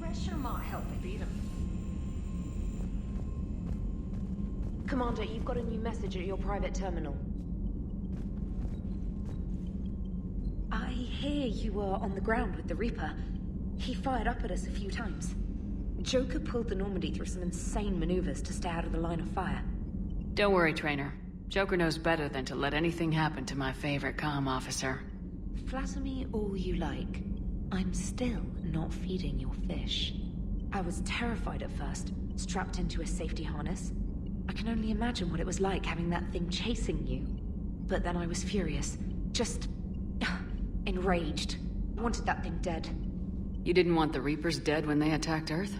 Pressure might help it beat him. Commander, you've got a new message at your private terminal. I hear you were on the ground with the Reaper. He fired up at us a few times. Joker pulled the Normandy through some insane maneuvers to stay out of the line of fire. Don't worry, Trainer. Joker knows better than to let anything happen to my favorite comm officer. Flatter me all you like. I'm still not feeding your fish. I was terrified at first, strapped into a safety harness. I can only imagine what it was like having that thing chasing you. But then I was furious. Just... enraged. I wanted that thing dead. You didn't want the Reapers dead when they attacked Earth?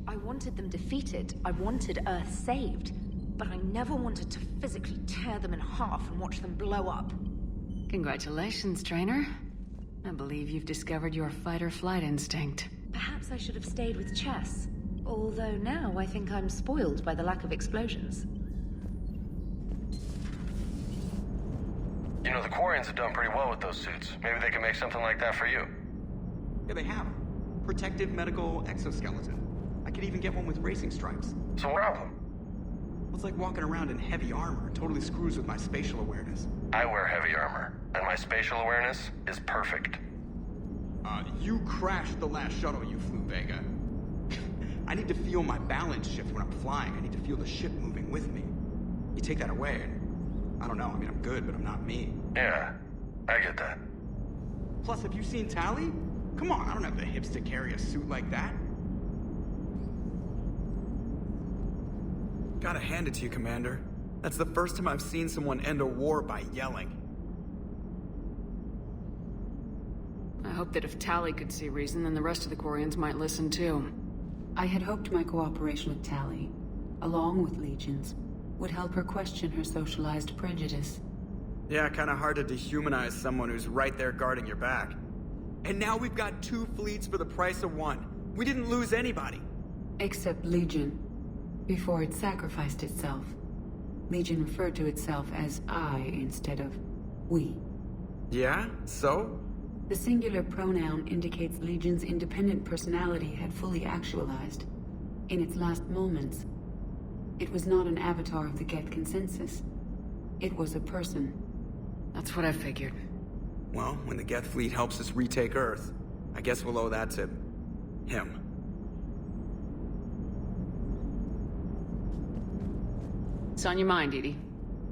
I wanted them defeated. I wanted Earth saved. But I never wanted to physically tear them in half and watch them blow up. Congratulations, Trainer. I believe you've discovered your fight-or-flight instinct. Perhaps I should have stayed with chess. Although now I think I'm spoiled by the lack of explosions. You know, the Quarians have done pretty well with those suits. Maybe they can make something like that for you. Yeah, they have. Protective medical exoskeleton. I could even get one with racing stripes. So what problem? Well, it's like walking around in heavy armor. It totally screws with my spatial awareness. I wear heavy armor, and my spatial awareness is perfect. You crashed the last shuttle you flew, Vega. I need to feel my balance shift when I'm flying. I need to feel the ship moving with me. You take that away, and I don't know. I mean, I'm good, but I'm not me. Yeah, I get that. Plus, have you seen Tally? Come on, I don't have the hips to carry a suit like that. Gotta hand it to you, Commander. That's the first time I've seen someone end a war by yelling. I hope that if Tally could see reason, then the rest of the Quarians might listen too. I had hoped my cooperation with Tally, along with Legions, would help her question her socialized prejudice. Yeah, kinda hard to dehumanize someone who's right there guarding your back. And now we've got 2 fleets for the price of 1. We didn't lose anybody. Except Legion, before it sacrificed itself. Legion referred to itself as I instead of we. Yeah? So? The singular pronoun indicates Legion's independent personality had fully actualized. In its last moments, it was not an avatar of the Geth consensus. It was a person. That's what I figured. Well, when the Geth fleet helps us retake Earth, I guess we'll owe that to... him. It's on your mind, Edie.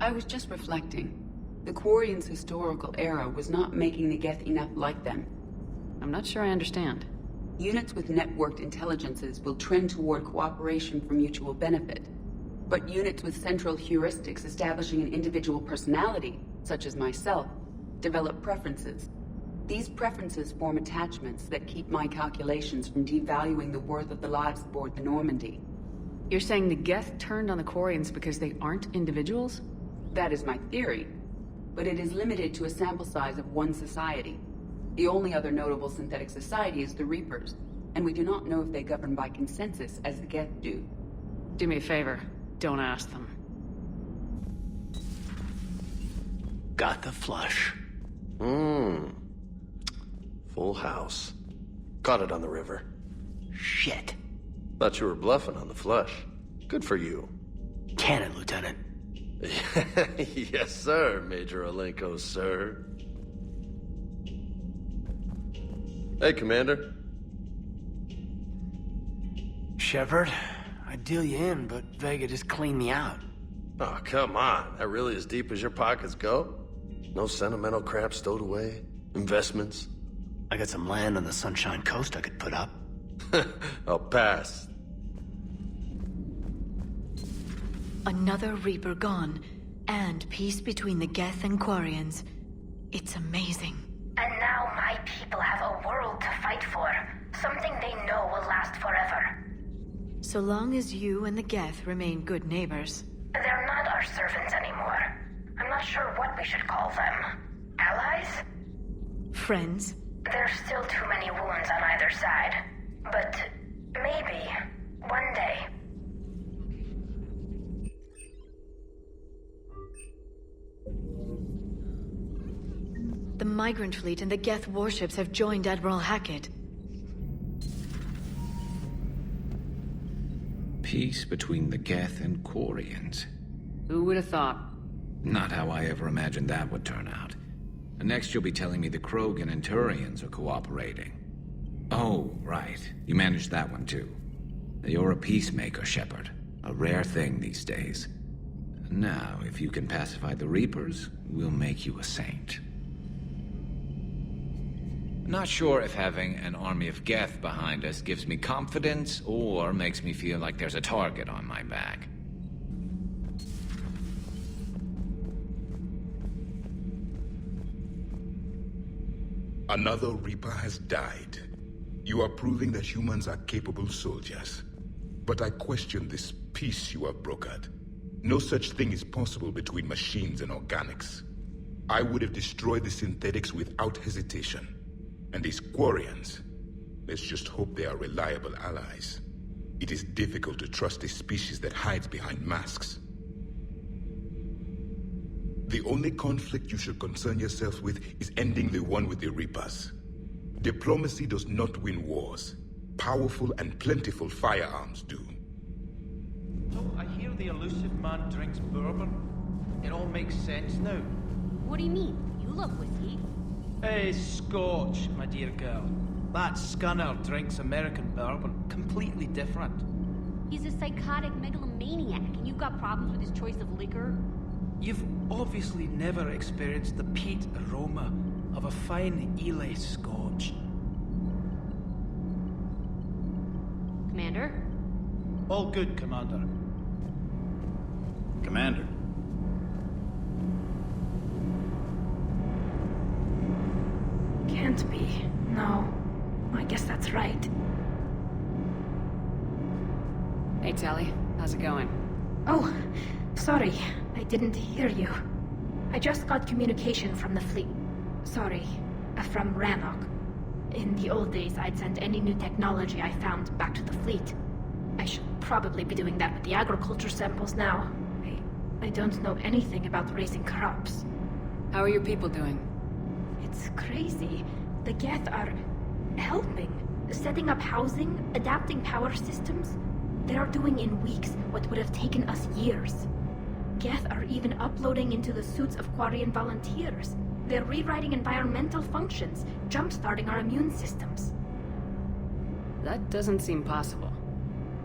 I was just reflecting. The Quarians' historical era was not making the Geth enough like them. I'm not sure I understand. Units with networked intelligences will trend toward cooperation for mutual benefit. But units with central heuristics establishing an individual personality, such as myself, develop preferences. These preferences form attachments that keep my calculations from devaluing the worth of the lives aboard the Normandy. You're saying the Geth turned on the Quarians because they aren't individuals? That is my theory, but it is limited to a sample size of one society. The only other notable synthetic society is the Reapers, and we do not know if they govern by consensus as the Geth do. Do me a favor, don't ask them. Got the flush. Full house. Caught it on the river. Shit. Thought you were bluffing on the flush. Good for you. Cannon, Lieutenant. Yes, sir, Major Olenko, sir. Hey, Commander. Shepard, I'd deal you in, but Vega just cleaned me out. Oh, come on. That really as deep as your pockets go? No sentimental crap stowed away? Investments? I got some land on the Sunshine Coast I could put up. I'll pass. Another Reaper gone, and peace between the Geth and Quarians. It's amazing. And now my people have a world to fight for. Something they know will last forever. So long as you and the Geth remain good neighbors. They're not our servants anymore. I'm not sure what we should call them. Allies? Friends? There's still too many wounds on either side. But maybe, one day. The Migrant Fleet and the Geth warships have joined Admiral Hackett. peace between the Geth and Quarians. Who would have thought? Not how I ever imagined that would turn out. And next you'll be telling me the Krogan and Turians are cooperating. Oh, right. You managed that one too. You're a peacemaker, Shepard. A rare thing these days. Now, if you can pacify the Reapers, we'll make you a saint. Not sure if having an army of Geth behind us gives me confidence or makes me feel like there's a target on my back. Another Reaper has died. You are proving that humans are capable soldiers. But I question this peace you have brokered. No such thing is possible between machines and organics. I would have destroyed the synthetics without hesitation. And these Quarians, let's just hope they are reliable allies. It is difficult to trust a species that hides behind masks. The only conflict you should concern yourself with is ending the one with the Reapers. Diplomacy does not win wars. Powerful and plentiful firearms do. So I hear the elusive man drinks bourbon. It all makes sense now. What do you mean? You love whiskey. Hey, Scotch, my dear girl. That scunner drinks American bourbon. Completely different. He's a psychotic megalomaniac, and you've got problems with his choice of liquor? You've obviously never experienced the peat aroma of a fine Ely Scotch. Commander? All good, Commander. Commander. Can't be. No. I guess that's right. Hey, Tally. How's it going? Oh, sorry. I didn't hear you. I just got communication from the fleet. Sorry. From Rannoch. In the old days, I'd send any new technology I found back to the fleet. I should probably be doing that with the agriculture samples now. I don't know anything about raising crops. How are your people doing? It's crazy. The Geth are helping. Setting up housing, adapting power systems. They are doing in weeks what would have taken us years. Geth are even uploading into the suits of Quarian volunteers. They're rewriting environmental functions, jump-starting our immune systems. That doesn't seem possible.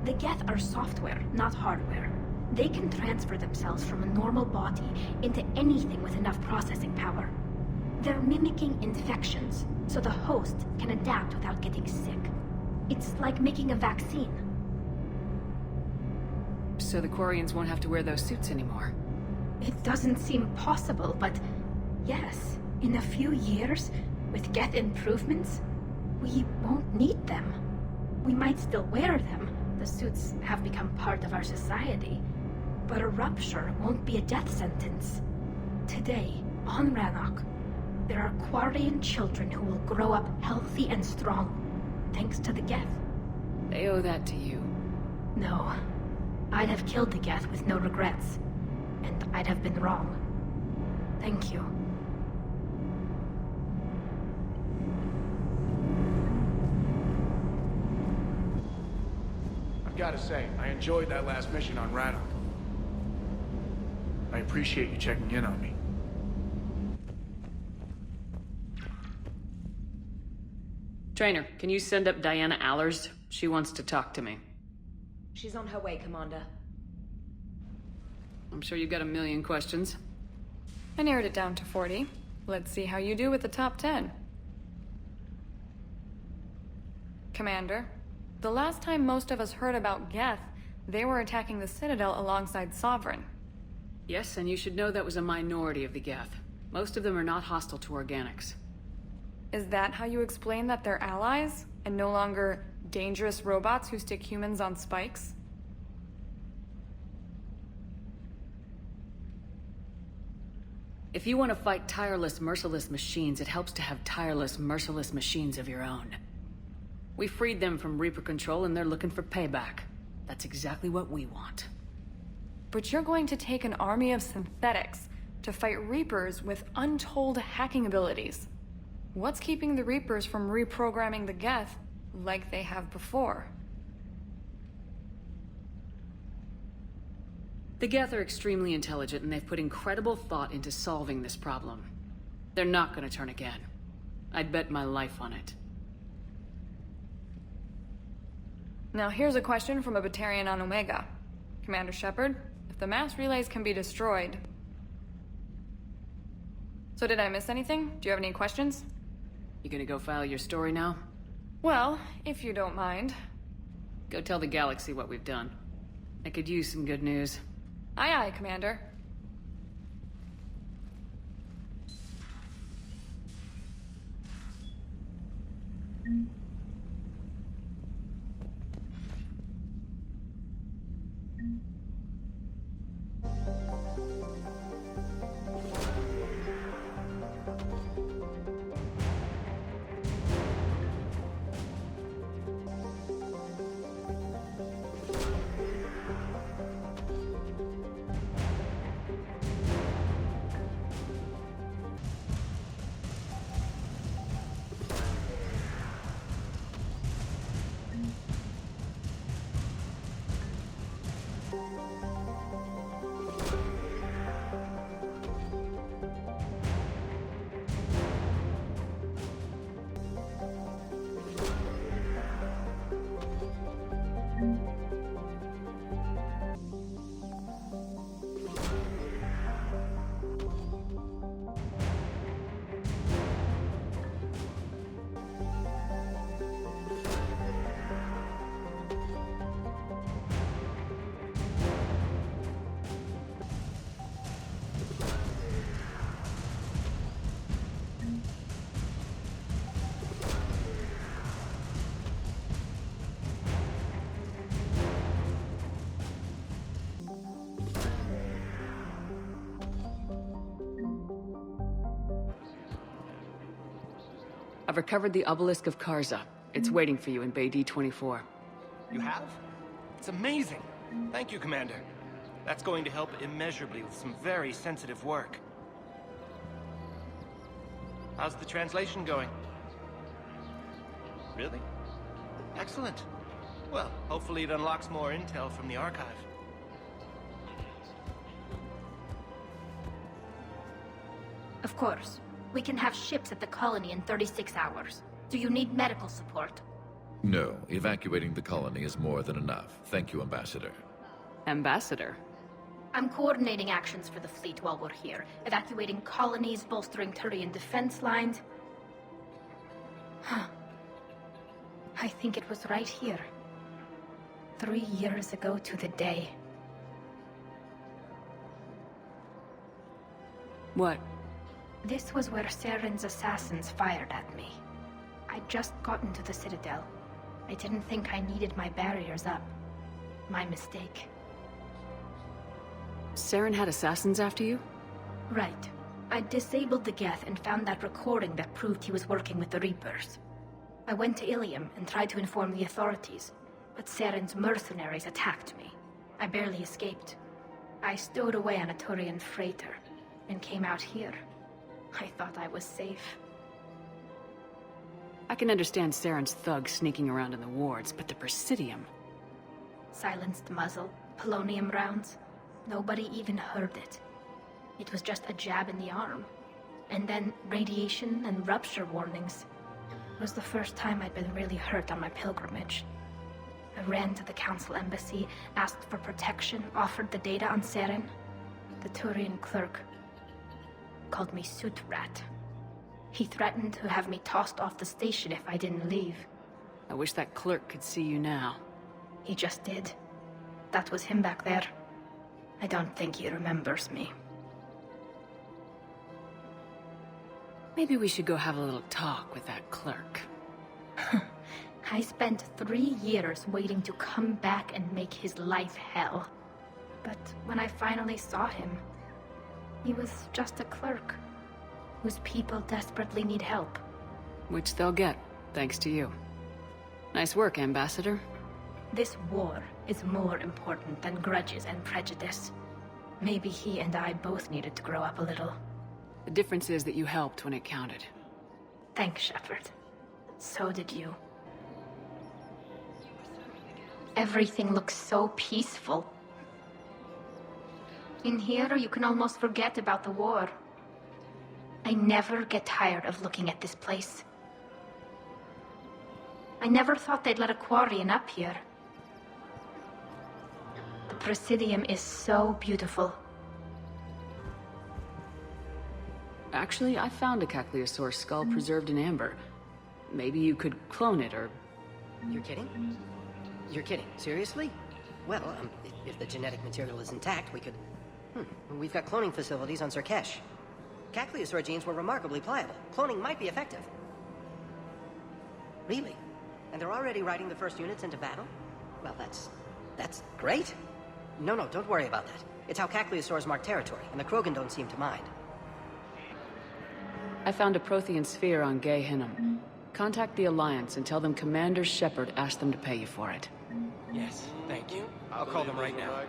The Geth are software, not hardware. They can transfer themselves from a normal body into anything with enough processing power. They're mimicking infections, so the host can adapt without getting sick. It's like making a vaccine. So the Quarians won't have to wear those suits anymore? It doesn't seem possible, but yes, in a few years, with Geth improvements, we won't need them. We might still wear them. The suits have become part of our society. But a rupture won't be a death sentence. Today, on Rannoch, there are Quarian children who will grow up healthy and strong, thanks to the Geth. They owe that to you. No. I'd have killed the Geth with no regrets. And I'd have been wrong. Thank you. I've got to say, I enjoyed that last mission on Rannoch. I appreciate you checking in on me. Trainer, can you send up Diana Allers? She wants to talk to me. She's on her way, Commander. I'm sure you've got a million questions. I narrowed it down to 40. Let's see how you do with the top 10. Commander, the last time most of us heard about Geth, they were attacking the Citadel alongside Sovereign. Yes, and you should know that was a minority of the Geth. Most of them are not hostile to organics. Is that how you explain that they're allies, and no longer dangerous robots who stick humans on spikes? If you want to fight tireless, merciless machines, it helps to have tireless, merciless machines of your own. We freed them from Reaper control and they're looking for payback. That's exactly what we want. But you're going to take an army of synthetics to fight Reapers with untold hacking abilities. What's keeping the Reapers from reprogramming the Geth like they have before? The Geth are extremely intelligent, and they've put incredible thought into solving this problem. They're not gonna turn again. I'd bet my life on it. Now here's a question from a Batarian on Omega. Commander Shepard, if the mass relays can be destroyed... So did I miss anything? Do you have any questions? You gonna go file your story now? Well, if you don't mind. Go tell the galaxy what we've done. I could use some good news. Aye aye, Commander. I've recovered the obelisk of Karza. It's waiting for you in Bay D-24. You have? It's amazing. Thank you, Commander. That's going to help immeasurably with some very sensitive work. How's the translation going? Really? Excellent. Well, hopefully it unlocks more intel from the archive. Of course. We can have ships at the colony in 36 hours. Do you need medical support? No, evacuating the colony is more than enough. Thank you, Ambassador. Ambassador? I'm coordinating actions for the fleet while we're here. Evacuating colonies, bolstering Turian defense lines. I think it was right here. 3 years ago to the day. What? This was where Saren's assassins fired at me. I'd just gotten to the Citadel. I didn't think I needed my barriers up. My mistake. Saren had assassins after you? Right. I disabled the Geth and found that recording that proved he was working with the Reapers. I went to Ilium and tried to inform the authorities, but Saren's mercenaries attacked me. I barely escaped. I stowed away on a Turian freighter and came out here. I thought I was safe. I can understand Saren's thugs sneaking around in the wards, but the Presidium... Silenced muzzle, polonium rounds. Nobody even heard it. It was just a jab in the arm. And then radiation and rupture warnings. It was the first time I'd been really hurt on my pilgrimage. I ran to the Council Embassy, asked for protection, offered the data on Saren. The Turian clerk called me Soot Rat. He threatened to have me tossed off the station if I didn't leave. I wish that clerk could see you now. He just did. That was him back there. I don't think he remembers me. Maybe we should go have a little talk with that clerk. I spent 3 years waiting to come back and make his life hell. But when I finally saw him, he was just a clerk, whose people desperately need help. Which they'll get, thanks to you. Nice work, Ambassador. This war is more important than grudges and prejudice. Maybe he and I both needed to grow up a little. The difference is that you helped when it counted. Thanks, Shepard. So did you. Everything looks so peaceful. In here, you can almost forget about the war. I never get tired of looking at this place. I never thought they'd let a Quarian up here. The Presidium is so beautiful. Actually, I found a Caccleosaur skull preserved in amber. Maybe you could clone it, or... You're kidding? You're kidding. Seriously? Well, if the genetic material is intact, we could... We've got cloning facilities on Zerkesh. Caccleosaur genes were remarkably pliable. Cloning might be effective. Really? And they're already riding the first units into battle? Well, that's great. No, don't worry about that. It's how Caccleosaurs mark territory, and the Krogan don't seem to mind. I found a Prothean sphere on Gay Hinnom. Contact the Alliance and tell them Commander Shepard asked them to pay you for it. Yes, thank you. I'll call them right now.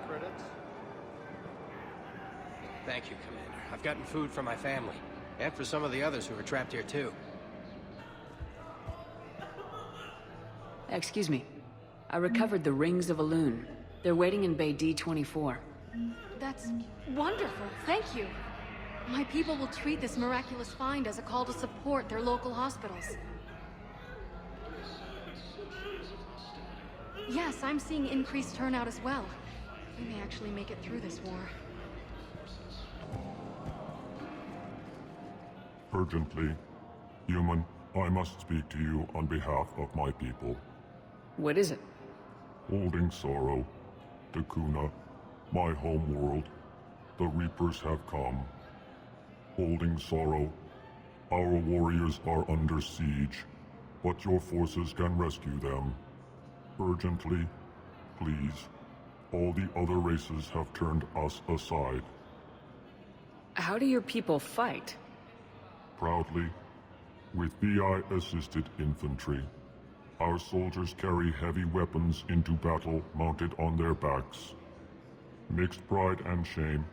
Thank you, Commander. I've gotten food for my family, and for some of the others who are trapped here too. Excuse me. I recovered the Rings of Elune. They're waiting in Bay D-24. That's wonderful. Thank you. My people will treat this miraculous find as a call to support their local hospitals. Yes, I'm seeing increased turnout as well. We may actually make it through this war. Urgently. Human, I must speak to you on behalf of my people. What is it? Holding sorrow. Dakuna, my home world. The Reapers have come. Holding sorrow. Our warriors are under siege, but your forces can rescue them. Urgently, please. All the other races have turned us aside. How do your people fight? Proudly, with BI-assisted infantry. Our soldiers carry heavy weapons into battle mounted on their backs. Mixed pride and shame,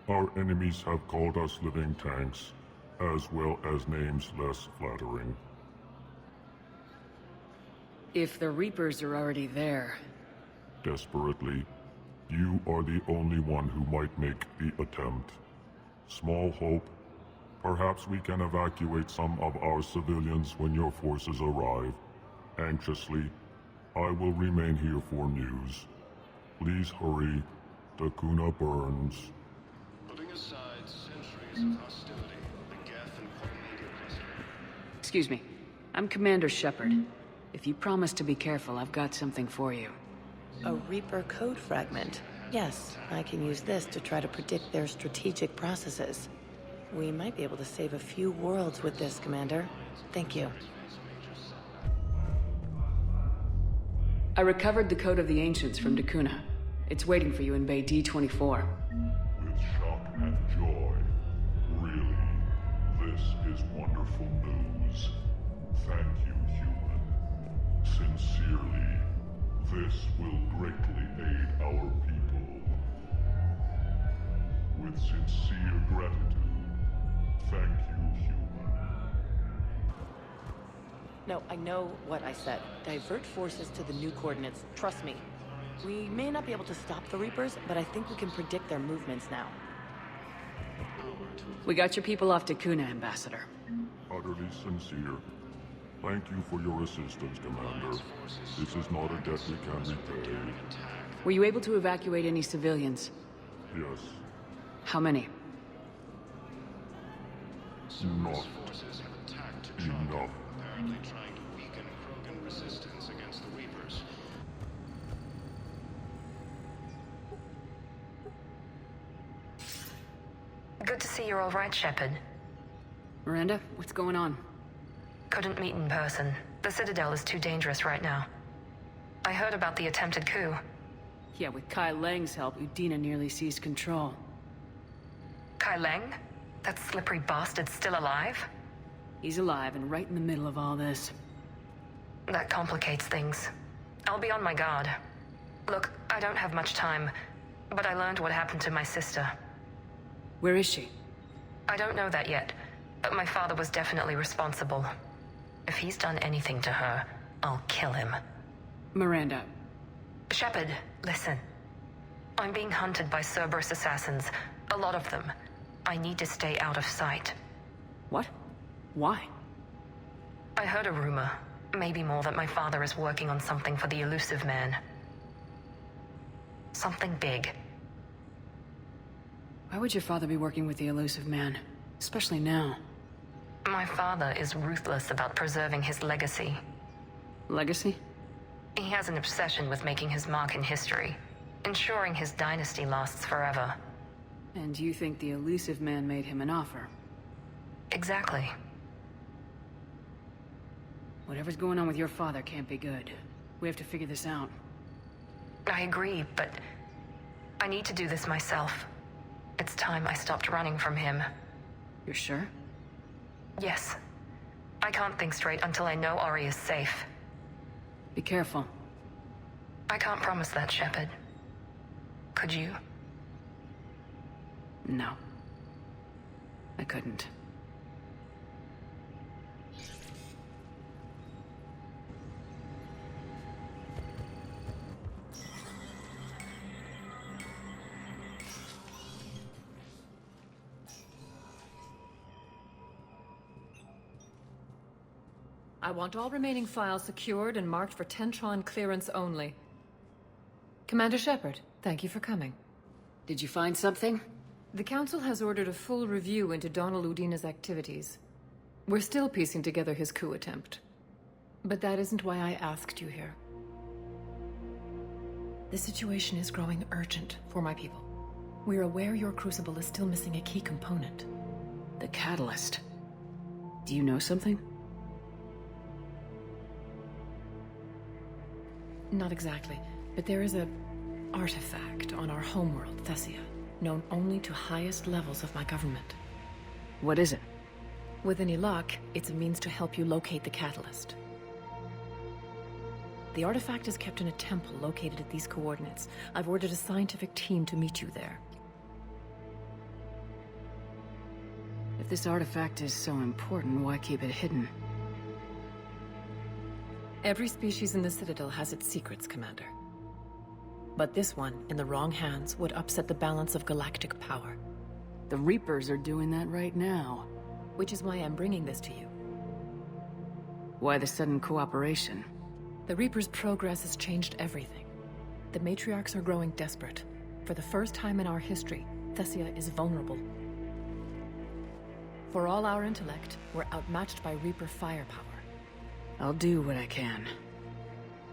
our enemies have called us living tanks, as well as names less flattering. If the Reapers are already there... Desperately, you are the only one who might make the attempt. Small hope. Perhaps we can evacuate some of our civilians when your forces arrive. Anxiously, I will remain here for news. Please hurry. Dakuna burns. Putting aside centuries of hostility, the Geth and Quarian cluster. Excuse me. I'm Commander Shepard. If you promise to be careful, I've got something for you. A Reaper code fragment. Yes, I can use this to try to predict their strategic processes. We might be able to save a few worlds with this, Commander. Thank you. I recovered the Code of the Ancients from Dakuna. It's waiting for you in Bay D-24. With shock and joy. Really, this is wonderful news. Thank you, human. Sincerely, this will greatly aid our people. With sincere gratitude, thank you, human. No, I know what I said. Divert forces to the new coordinates. Trust me. We may not be able to stop the Reapers, but I think we can predict their movements now. We got your people off Dakuna, Ambassador. Utterly sincere. Thank you for your assistance, Commander. This is not a debt we can repay. Were you able to evacuate any civilians? Yes. How many? Not enough. Apparently trying to weaken Krogan resistance against the Reapers. Good to see you're all right, Shepard. Miranda, what's going on? Couldn't meet in person. The Citadel is too dangerous right now. I heard about the attempted coup. Yeah, with Kai Lang's help, Udina nearly seized control. Kai Lang? That slippery bastard's still alive? He's alive and right in the middle of all this. That complicates things. I'll be on my guard. Look, I don't have much time, but I learned what happened to my sister. Where is she? I don't know that yet, but my father was definitely responsible. If he's done anything to her, I'll kill him. Miranda. Shepard, listen. I'm being hunted by Cerberus assassins. A lot of them. I need to stay out of sight. What? Why? I heard a rumor, maybe more, that my father is working on something for the Elusive Man. Something big. Why would your father be working with the Elusive Man? Especially now. My father is ruthless about preserving his legacy. Legacy? He has an obsession with making his mark in history, ensuring his dynasty lasts forever. And you think the Elusive Man made him an offer? Exactly. Whatever's going on with your father can't be good. We have to figure this out. I agree, but I need to do this myself. It's time I stopped running from him. You're sure? Yes. I can't think straight until I know Ori is safe. Be careful. I can't promise that, Shepard. Could you? No. I couldn't. I want all remaining files secured and marked for Tentron clearance only. Commander Shepard, thank you for coming. Did you find something? The Council has ordered a full review into Donald Udina's activities. We're still piecing together his coup attempt. But that isn't why I asked you here. The situation is growing urgent for my people. We're aware your crucible is still missing a key component. The catalyst. Do you know something? Not exactly, but there is an artifact on our homeworld, Thessia, known only to highest levels of my government. What is it? With any luck, it's a means to help you locate the catalyst. The artifact is kept in a temple located at these coordinates. I've ordered a scientific team to meet you there. If this artifact is so important, why keep it hidden? Every species in the Citadel has its secrets, Commander. But this one, in the wrong hands, would upset the balance of galactic power. The Reapers are doing that right now. Which is why I'm bringing this to you. Why the sudden cooperation? The Reapers' progress has changed everything. The matriarchs are growing desperate. For the first time in our history, Thessia is vulnerable. For all our intellect, we're outmatched by Reaper firepower. I'll do what I can.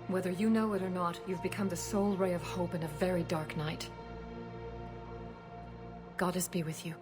Whether you know it or not, you've become the sole ray of hope in a very dark night. Goddess be with you.